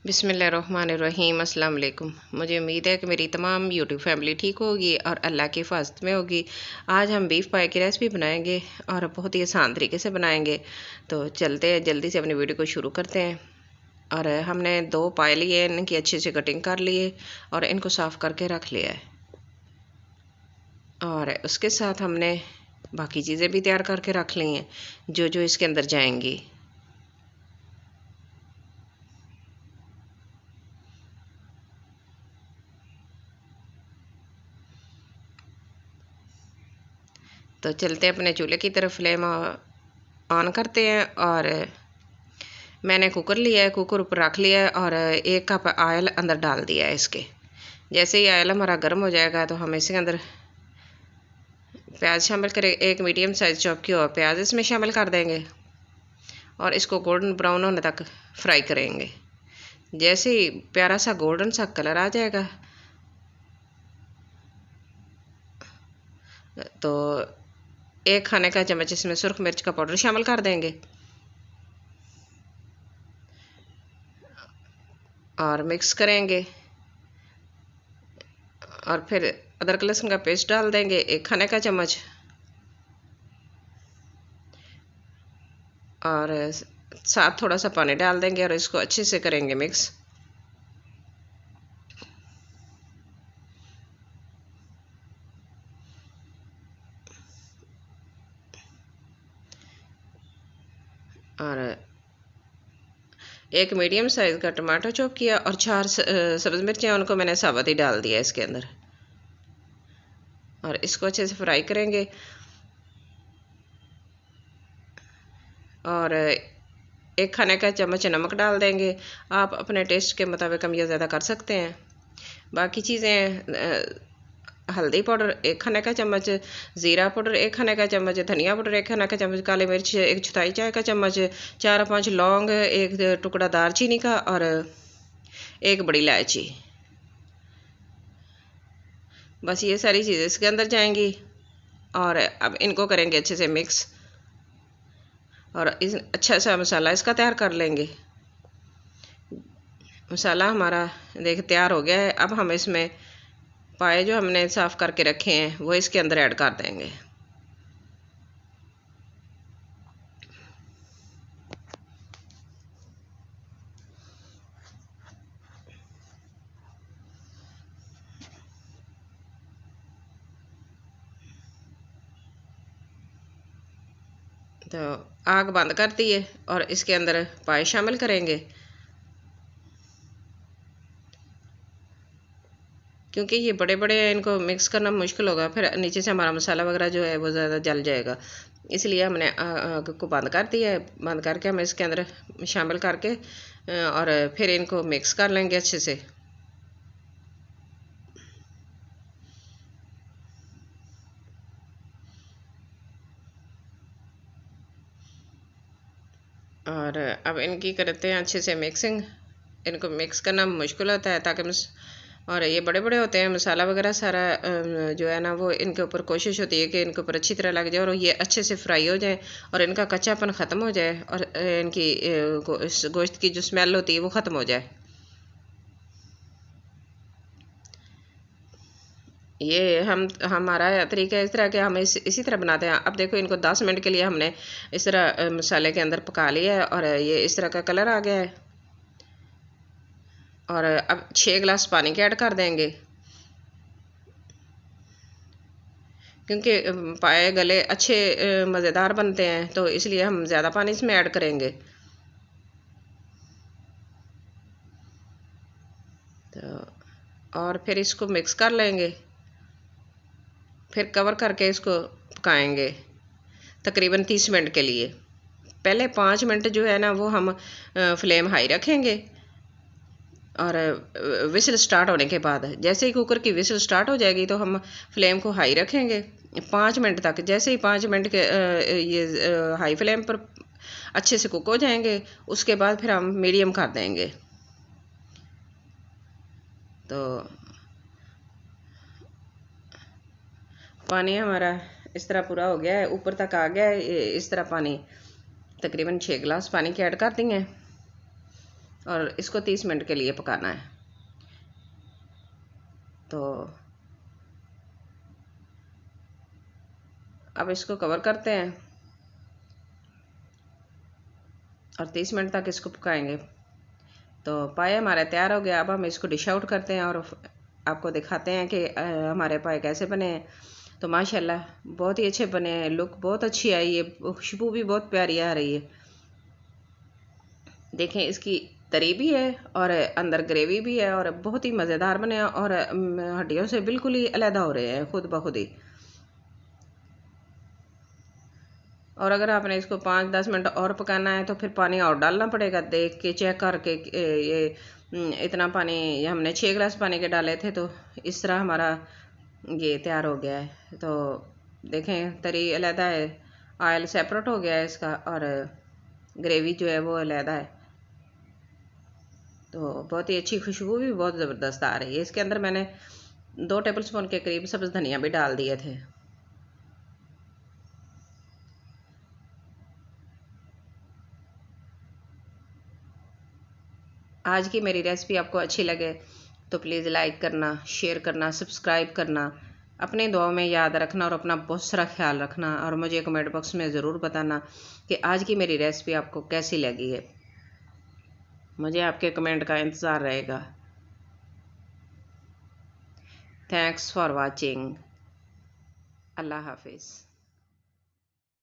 बिस्मिल्लाहिर्रहमानिर्रहीम। अस्सलाम वालेकुम। मुझे उम्मीद है कि मेरी तमाम यूट्यूब फैमिली ठीक होगी और अल्लाह की हिफाजत में होगी। आज हम बीफ पाए की रेसिपी बनाएंगे और बहुत ही आसान तरीके से बनाएंगे। तो चलते हैं, जल्दी से अपनी वीडियो को शुरू करते हैं। और हमने 2 पाए लिए, इनकी अच्छे से कटिंग कर लिए और इनको साफ़ करके रख लिया है। और उसके साथ हमने बाकी चीज़ें भी तैयार करके रख ली हैं जो जो इसके अंदर जाएंगी। तो चलते अपने चूल्हे की तरफ, फ्लेम ऑन करते हैं। और मैंने कुकर लिया है, कुकर ऊपर रख लिया है और 1 कप ऑयल अंदर डाल दिया है इसके। जैसे ही ऑयल हमारा गर्म हो जाएगा तो हम इसके अंदर प्याज शामिल करें। 1 मीडियम साइज चॉप किया हुआ प्याज इसमें शामिल कर देंगे और इसको गोल्डन ब्राउन होने तक फ्राई करेंगे। जैसे ही प्यारा सा गोल्डन सा कलर आ जाएगा तो 1 खाने का चम्मच इसमें सुर्ख मिर्च का पाउडर शामिल कर देंगे और मिक्स करेंगे। और फिर अदरक लहसुन का पेस्ट डाल देंगे 1 खाने का चम्मच। और साथ थोड़ा सा पानी डाल देंगे और इसको अच्छे से करेंगे मिक्स। और 1 मीडियम साइज़ का टमाटर चॉप किया और 4 सब्ज़ मिर्चें, उनको मैंने साबुत ही डाल दिया इसके अंदर। और इसको अच्छे से फ्राई करेंगे। और 1 खाने का चम्मच नमक डाल देंगे। आप अपने टेस्ट के मुताबिक कम या ज़्यादा कर सकते हैं। बाकी चीज़ें, हल्दी पाउडर 1 खाने का चम्मच, ज़ीरा पाउडर 1 खाने का चम्मच, धनिया पाउडर 1 खाने का चम्मच, काली मिर्च 1/4 चाय का चम्मच, 4-5 लौंग, 1 टुकड़ा दालचीनी का और 1 बड़ी इलायची। बस ये सारी चीज़ें इसके अंदर जाएंगी और अब इनको करेंगे अच्छे से मिक्स। और इस अच्छा सा मसाला इसका तैयार कर लेंगे। मसाला हमारा देख तैयार हो गया है। अब हम इसमें पाए जो हमने साफ़ करके रखे हैं वो इसके अंदर ऐड कर देंगे। तो आग बंद कर दिए और इसके अंदर पाए शामिल करेंगे। क्योंकि ये बड़े बड़े हैं, इनको मिक्स करना मुश्किल होगा, फिर नीचे से हमारा मसाला वगैरह जो है वो ज़्यादा जल जाएगा। इसलिए हमने आग को बंद कर दिया है। बंद करके हम इसके अंदर शामिल करके और फिर इनको मिक्स कर लेंगे अच्छे से। और अब इनकी करते हैं अच्छे से मिक्सिंग। इनको मिक्स करना मुश्किल होता है ताकि और ये बड़े बड़े होते हैं, मसाला वगैरह सारा जो है ना वो इनके ऊपर कोशिश होती है कि इनके ऊपर अच्छी तरह लग जाए और ये अच्छे से फ्राई हो जाए और इनका कच्चापन ख़त्म हो जाए और इनकी गोश्त की जो स्मेल होती है वो ख़त्म हो जाए। ये हमारा तरीका इस तरह के हम इसी तरह बनाते हैं। अब देखो, इनको 10 मिनट के लिए हमने इस तरह मसाले के अंदर पका लिया है और ये इस तरह का कलर आ गया है। और अब 6 गिलास पानी के ऐड कर देंगे क्योंकि पाए गले अच्छे मज़ेदार बनते हैं, तो इसलिए हम ज़्यादा पानी इसमें ऐड करेंगे। तो और फिर इसको मिक्स कर लेंगे। फिर कवर करके इसको पकाएंगे तकरीबन 30 मिनट के लिए। पहले 5 मिनट जो है ना वो हम फ्लेम हाई रखेंगे और विसल स्टार्ट होने के बाद, जैसे ही कुकर की विसल स्टार्ट हो जाएगी तो हम फ्लेम को हाई रखेंगे 5 मिनट तक। जैसे ही 5 मिनट के ये हाई फ्लेम पर अच्छे से कुक हो जाएंगे, उसके बाद फिर हम मीडियम कर देंगे। तो पानी हमारा इस तरह पूरा हो गया है, ऊपर तक आ गया है। इस तरह पानी तकरीबन 6 गिलास पानी के ऐड कर देंगे और इसको 30 मिनट के लिए पकाना है। तो अब इसको कवर करते हैं और 30 मिनट तक इसको पकाएंगे। तो पाए हमारे तैयार हो गया। अब हम इसको डिश आउट करते हैं और आपको दिखाते हैं कि हमारे पाए कैसे बने हैं। तो माशाल्लाह बहुत ही अच्छे बने हैं, लुक बहुत अच्छी आई है, खुशबू भी बहुत प्यारी आ रही है। देखें इसकी तरी भी है और अंदर ग्रेवी भी है और बहुत ही मज़ेदार बने हैं और हड्डियों से बिल्कुल ही अलहदा हो रहे हैं खुद ब खुद ही। और अगर आपने इसको 5-10 मिनट और पकाना है तो फिर पानी और डालना पड़ेगा, देख के चेक करके। ये इतना पानी, ये हमने 6 गिलास पानी के डाले थे, तो इस तरह हमारा ये तैयार हो गया है। तो देखें तरी अलहदा है, ऑयल सेपरेट हो गया है इसका और ग्रेवी जो है वो अलहदा है। तो बहुत ही अच्छी खुशबू भी बहुत ज़बरदस्त आ रही है। इसके अंदर मैंने 2 टेबलस्पून के करीब सब्ज़ धनिया भी डाल दिए थे। आज की मेरी रेसिपी आपको अच्छी लगे तो प्लीज़ लाइक करना, शेयर करना, सब्सक्राइब करना, अपनी दुआओं में याद रखना और अपना बहुत सारा ख्याल रखना। और मुझे कमेंट बॉक्स में ज़रूर बताना कि आज की मेरी रेसिपी आपको कैसी लगी है। मुझे आपके कमेंट का इंतज़ार रहेगा। Thanks for watching. अल्लाह हाफिज़।